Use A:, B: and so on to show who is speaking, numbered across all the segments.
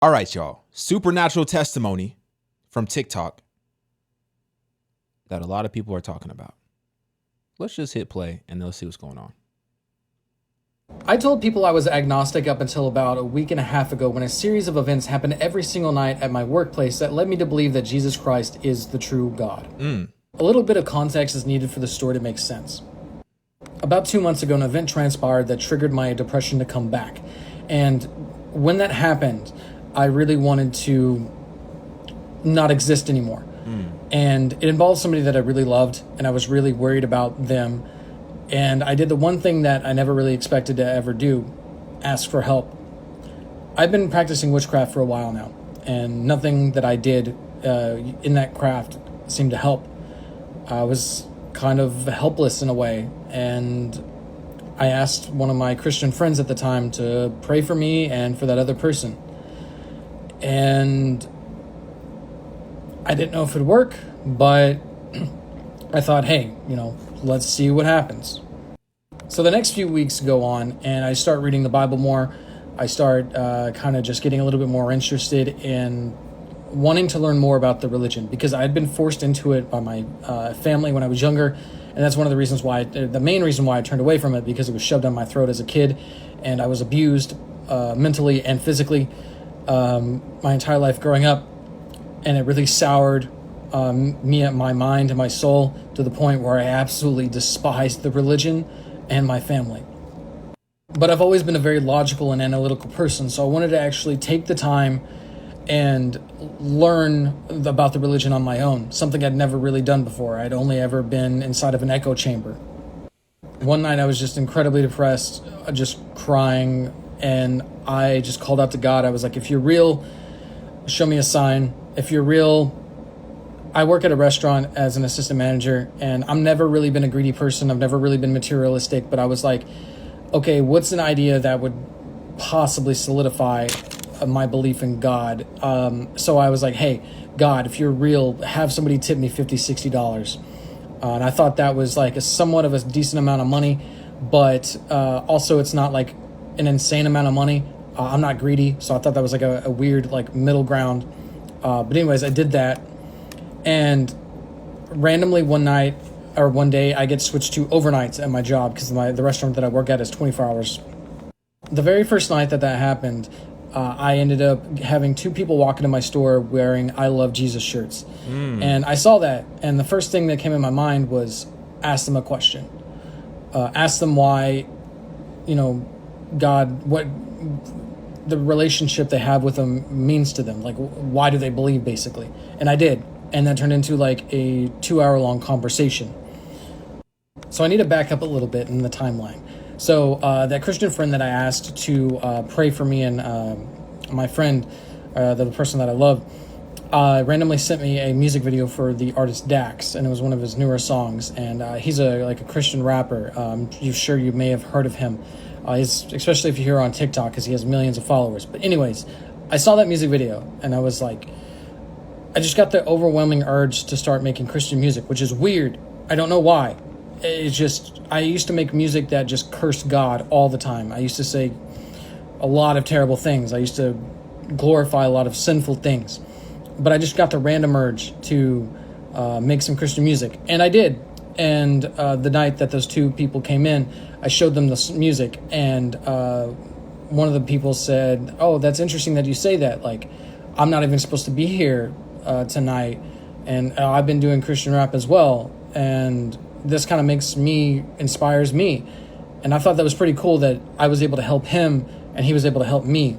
A: All right, y'all. Supernatural testimony from TikTok that a lot of people are talking about. Let's just hit play and let's see what's going on.
B: I told people I was agnostic up until about a week and a half ago when a series of events happened every single night at my workplace that led me to believe that Jesus Christ is the true God. A little bit of context is needed for the story to make sense. About 2 months ago, an event transpired that triggered my depression to come back. And when that happened, I really wanted to not exist anymore. And it involved somebody that I really loved, and I was really worried about them. And I did the one thing that I never really expected to ever do, ask for help. I've been practicing witchcraft for a while now, and nothing that I did in that craft seemed to help. I was kind of helpless in a way, and I asked one of my Christian friends at the time to pray for me and for that other person. And I didn't know if it would work, but I thought, hey, let's see what happens. So the next few weeks go on, and I start reading the Bible more. I start kind of just getting a little bit more interested in wanting to learn more about the religion, because I had been forced into it by my family when I was younger, and that's one of the reasons why, the main reason why I turned away from it, because it was shoved down my throat as a kid, and I was abused mentally and physically my entire life growing up, and it really soured my mind and my soul to the point where I absolutely despised the religion and my family. But I've always been a very logical and analytical person, so I wanted to actually take the time and learn about the religion on my own, something I'd never really done before. I'd only ever been inside of an echo chamber. One night I was just incredibly depressed, just crying, and I just called out to God. I was like, if you're real, show me a sign. If you're real, I work at a restaurant as an assistant manager, and I've never really been a greedy person. I've never really been materialistic, but I was like, okay, what's an idea that would possibly solidify my belief in God? So I was like, hey, God, if you're real, have somebody tip me $50, $60. And I thought that was like somewhat of a decent amount of money, but also it's not like an insane amount of money. I'm not greedy, so I thought that was like a weird like middle ground. But anyways, I did that. And randomly one day I get switched to overnights at my job, because the restaurant that I work at is 24 hours. The very first night that happened, I ended up having 2 people walk into my store wearing I Love Jesus shirts. And I saw that, and the first thing that came in my mind was ask them a question. Ask them why, God, what the relationship they have with him means to them. Like, why do they believe, basically? And I did. And that turned into like a 2-hour-long conversation. So I need to back up a little bit in the timeline. So that Christian friend that I asked to pray for me, and my friend, the person that I love, randomly sent me a music video for the artist Dax, and it was one of his newer songs. And he's a Christian rapper. You may have heard of him, especially if you're here on TikTok, because he has millions of followers. But anyways, I saw that music video, and I was like, I just got the overwhelming urge to start making Christian music, which is weird. I don't know why. It's just, I used to make music that just cursed God all the time. I used to say a lot of terrible things. I used to glorify a lot of sinful things. But I just got the random urge to make some Christian music. And I did. And the night that those 2 people came in, I showed them the music. And one of the people said, oh, that's interesting that you say that. Like, I'm not even supposed to be here tonight, and I've been doing Christian rap as well, and this kind of inspires me. And I thought that was pretty cool that I was able to help him and he was able to help me.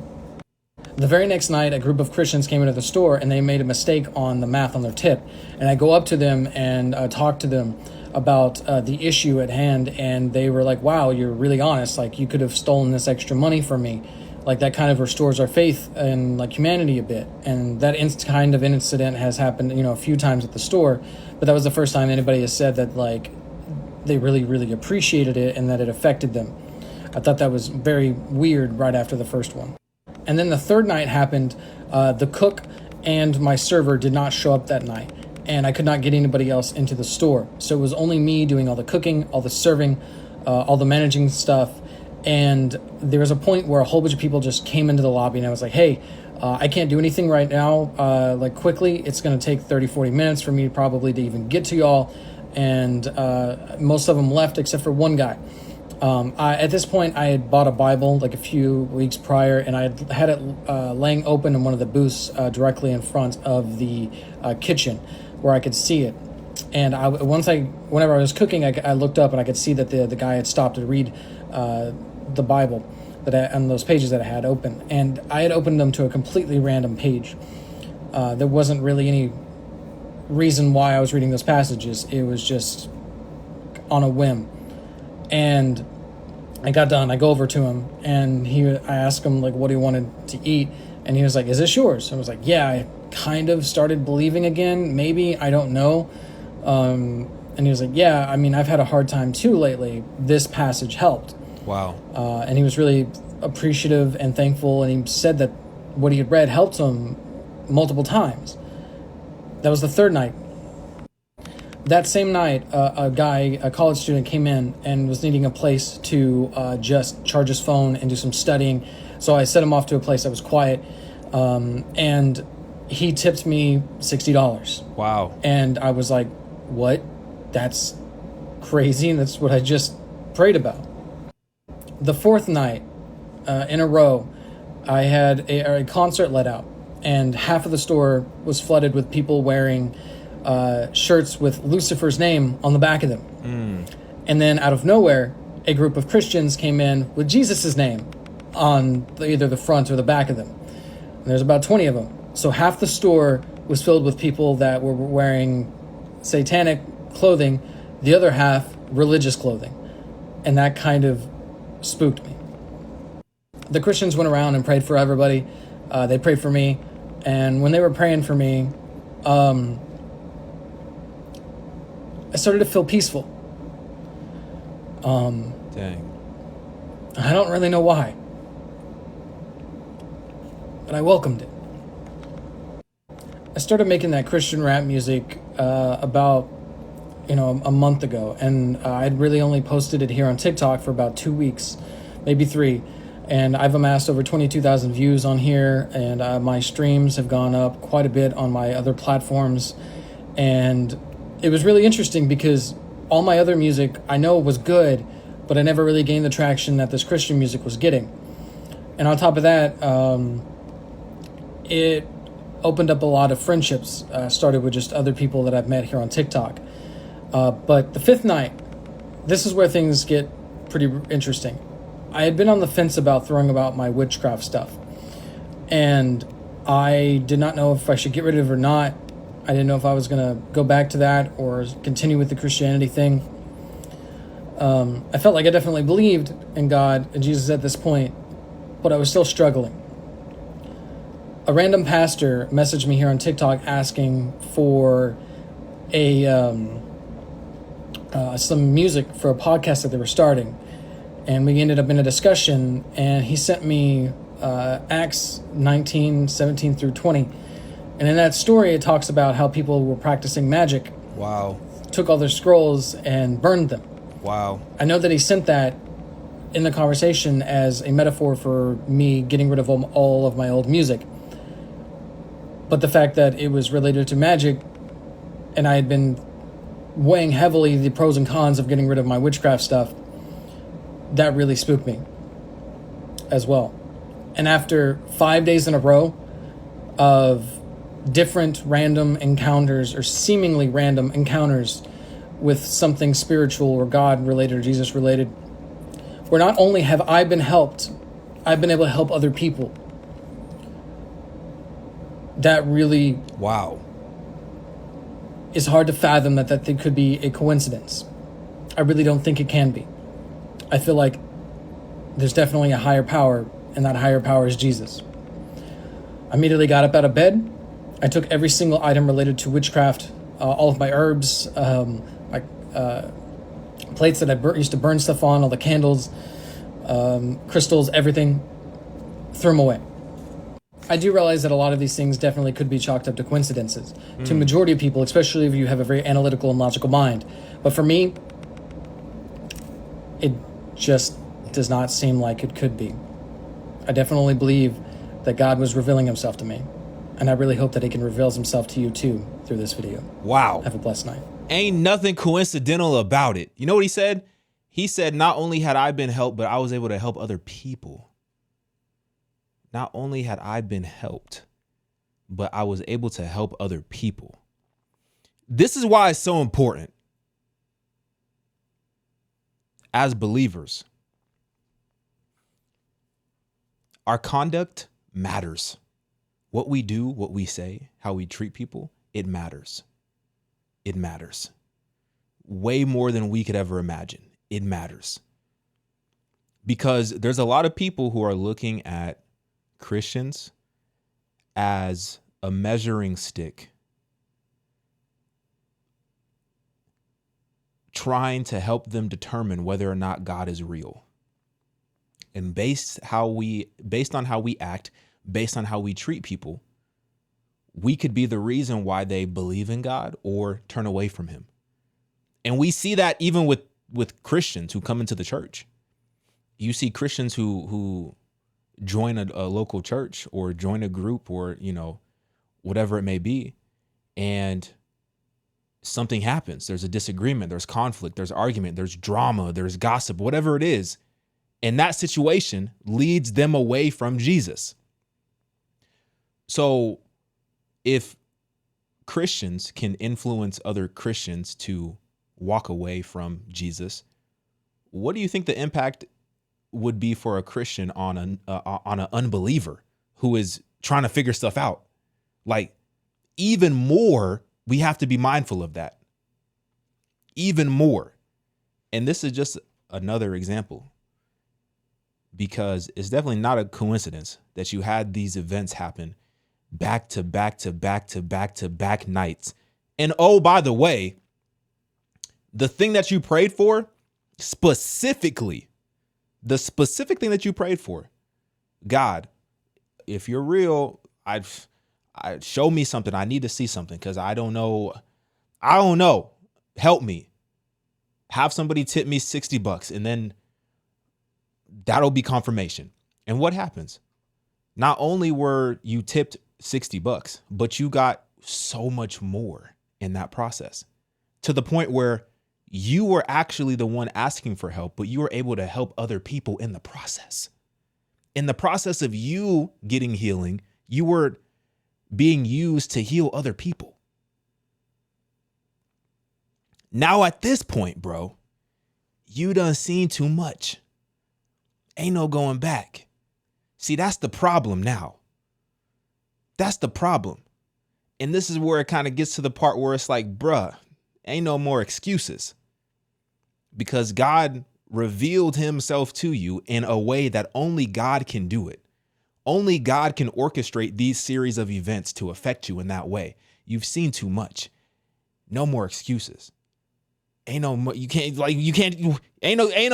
B: The very next night, a group of Christians came into the store, and they made a mistake on the math on their tip, and I go up to them and talk to them about the issue at hand, and they were like, wow, you're really honest, like you could have stolen this extra money from me. Like, that kind of restores our faith in like humanity a bit. And that kind of incident has happened, a few times at the store, but that was the first time anybody has said that like they really, really appreciated it and that it affected them. I thought that was very weird right after the first one. And then the third night happened. The cook and my server did not show up that night, and I could not get anybody else into the store. So it was only me doing all the cooking, all the serving, all the managing stuff. And there was a point where a whole bunch of people just came into the lobby, and I was like, hey, I can't do anything right now, like quickly. It's going to take 30, 40 minutes for me probably to even get to y'all. And most of them left except for one guy. At this point, I had bought a Bible like a few weeks prior, and I had it laying open in one of the booths directly in front of the kitchen where I could see it. And whenever I was cooking, I looked up and I could see that the guy had stopped to read the Bible on those pages that I had open. And I had opened them to a completely random page. There wasn't really any reason why I was reading those passages. It was just on a whim. And I got done. I go over to him, and I asked him like what he wanted to eat, and he was like, "Is this yours?" I was like, "Yeah, I kind of started believing again. Maybe, I don't know." And he was like, "Yeah, I mean, I've had a hard time too lately. This passage helped."
A: Wow.
B: And he was really appreciative and thankful, and he said that what he had read helped him multiple times. That was the third night. That same night, a college student, came in and was needing a place to just charge his phone and do some studying. So I set him off to a place that was quiet, and he tipped me $60.
A: Wow.
B: And I was like, what? That's crazy, and that's what I just prayed about. The fourth night in a row, I had a concert let out, and half of the store was flooded with people wearing shirts with Lucifer's name on the back of them. And then out of nowhere, a group of Christians came in with Jesus's name on either the front or the back of them. And there's about 20 of them. So half the store was filled with people that were wearing satanic clothing, the other half religious clothing. And that kind of spooked me. The Christians went around and prayed for everybody. They prayed for me. And when they were praying for me, I started to feel peaceful.
A: Dang.
B: I don't really know why, but I welcomed it. I started making that Christian rap music about a month ago, and I'd really only posted it here on TikTok for about 2 weeks, maybe 3, and I've amassed over 22,000 views on here, and my streams have gone up quite a bit on my other platforms. And it was really interesting because all my other music I know was good, but I never really gained the traction that this Christian music was getting. And on top of that, it opened up a lot of friendships, started with just other people that I've met here on TikTok. But the fifth night, this is where things get pretty interesting. I had been on the fence about throwing about my witchcraft stuff, and I did not know if I should get rid of it or not. I didn't know if I was going to go back to that or continue with the Christianity thing. I felt like I definitely believed in God and Jesus at this point, but I was still struggling. A random pastor messaged me here on TikTok asking for some music for a podcast that they were starting. And we ended up in a discussion, and he sent me Acts 19, 17 through 20. And in that story, it talks about how people were practicing magic.
A: Wow.
B: Took all their scrolls and burned them.
A: Wow.
B: I know that he sent that in the conversation as a metaphor for me getting rid of all of my old music. But the fact that it was related to magic, and I had been weighing heavily the pros and cons of getting rid of my witchcraft stuff, that really spooked me as well. And after 5 days in a row of different random encounters, or seemingly random encounters with something spiritual or God related or Jesus related, where not only have I been helped, I've been able to help other people. That really is hard to fathom that thing could be a coincidence. I really don't think it can be. I feel like there's definitely a higher power, and that higher power is Jesus. I immediately got up out of bed. I took every single item related to witchcraft, all of my herbs, my plates that I used to burn stuff on, all the candles, crystals, everything, threw them away. I do realize that a lot of these things definitely could be chalked up to coincidences. To a majority of people, especially if you have a very analytical and logical mind. But for me, it just does not seem like it could be. I definitely believe that God was revealing himself to me, and I really hope that he can reveal himself to you too through this video.
A: Wow.
B: Have a blessed night.
A: Ain't nothing coincidental about it. You know what he said? He said, not only had I been helped, but I was able to help other people. Not only had I been helped, but I was able to help other people. This is why it's so important as believers. Our conduct matters. What we do, what we say, how we treat people, it matters. It matters. Way more than we could ever imagine. It matters. Because there's a lot of people who are looking at Christians as a measuring stick, trying to help them determine whether or not God is real. And based on how we act, based on how we treat people, we could be the reason why they believe in God or turn away from him. And we see that even with Christians who come into the church. You see Christians who join a local church or join a group or, whatever it may be, and something happens. There's a disagreement, there's conflict, there's argument, there's drama, there's gossip, whatever it is. And that situation leads them away from Jesus. So if Christians can influence other Christians to walk away from Jesus, what do you think the impact would be for a Christian on an unbeliever who is trying to figure stuff out? Like, even more, we have to be mindful of that. Even more. And this is just another example, because it's definitely not a coincidence that you had these events happen back to back to back to back to back nights. And oh, by the way, the thing that you prayed for, specifically, the specific thing that you prayed for, God, if you're real, I show me something. I need to see something because I don't know. Help me. Have somebody tip me $60 and then that'll be confirmation. And what happens? Not only were you tipped $60, but you got so much more in that process, to the point where you were actually the one asking for help, but you were able to help other people in the process. In the process of you getting healing, you were being used to heal other people. Now at this point, bro, you done seen too much. Ain't no going back. See, that's the problem now. That's the problem. And this is where it kind of gets to the part where it's like, bruh, ain't no more excuses. Because God revealed himself to you in a way that only God can do it. Only God can orchestrate these series of events to affect you in that way. You've seen too much. No more excuses. Ain't no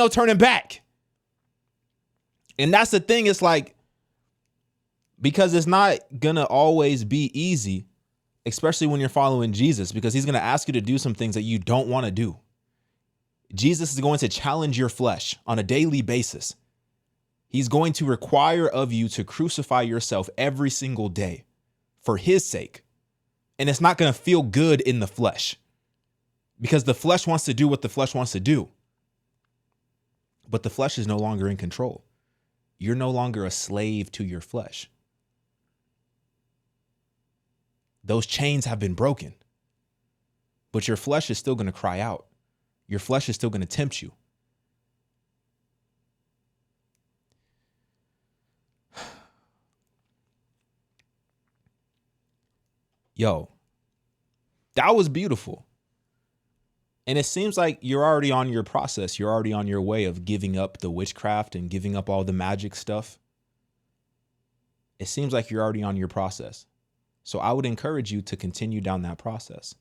A: turning back. And that's the thing. It's like, because it's not gonna always be easy, especially when you're following Jesus, because he's gonna ask you to do some things that you don't want to do. Jesus is going to challenge your flesh on a daily basis. He's going to require of you to crucify yourself every single day for his sake. And it's not going to feel good in the flesh, because the flesh wants to do what the flesh wants to do. But the flesh is no longer in control. You're no longer a slave to your flesh. Those chains have been broken, but your flesh is still going to cry out. Your flesh is still going to tempt you. Yo, that was beautiful. And it seems like you're already on your process. You're already on your way of giving up the witchcraft and giving up all the magic stuff. It seems like you're already on your process. So I would encourage you to continue down that process,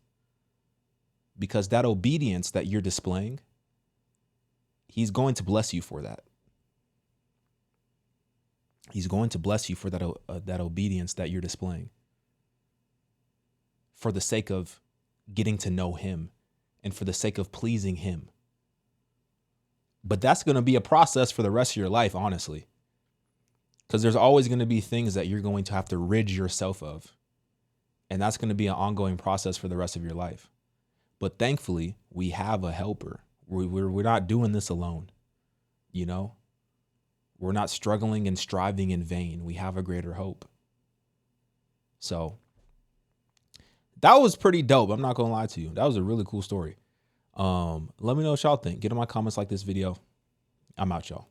A: because that obedience that you're displaying, he's going to bless you for that. He's going to bless you for that obedience that you're displaying, for the sake of getting to know him and for the sake of pleasing him. But that's going to be a process for the rest of your life, honestly, because there's always going to be things that you're going to have to rid yourself of. And that's going to be an ongoing process for the rest of your life. But thankfully, we have a helper. We're not doing this alone. You know, we're not struggling and striving in vain. We have a greater hope. So that was pretty dope. I'm not going to lie to you. That was a really cool story. Let me know what y'all think. Get in my comments, like this video. I'm out, y'all.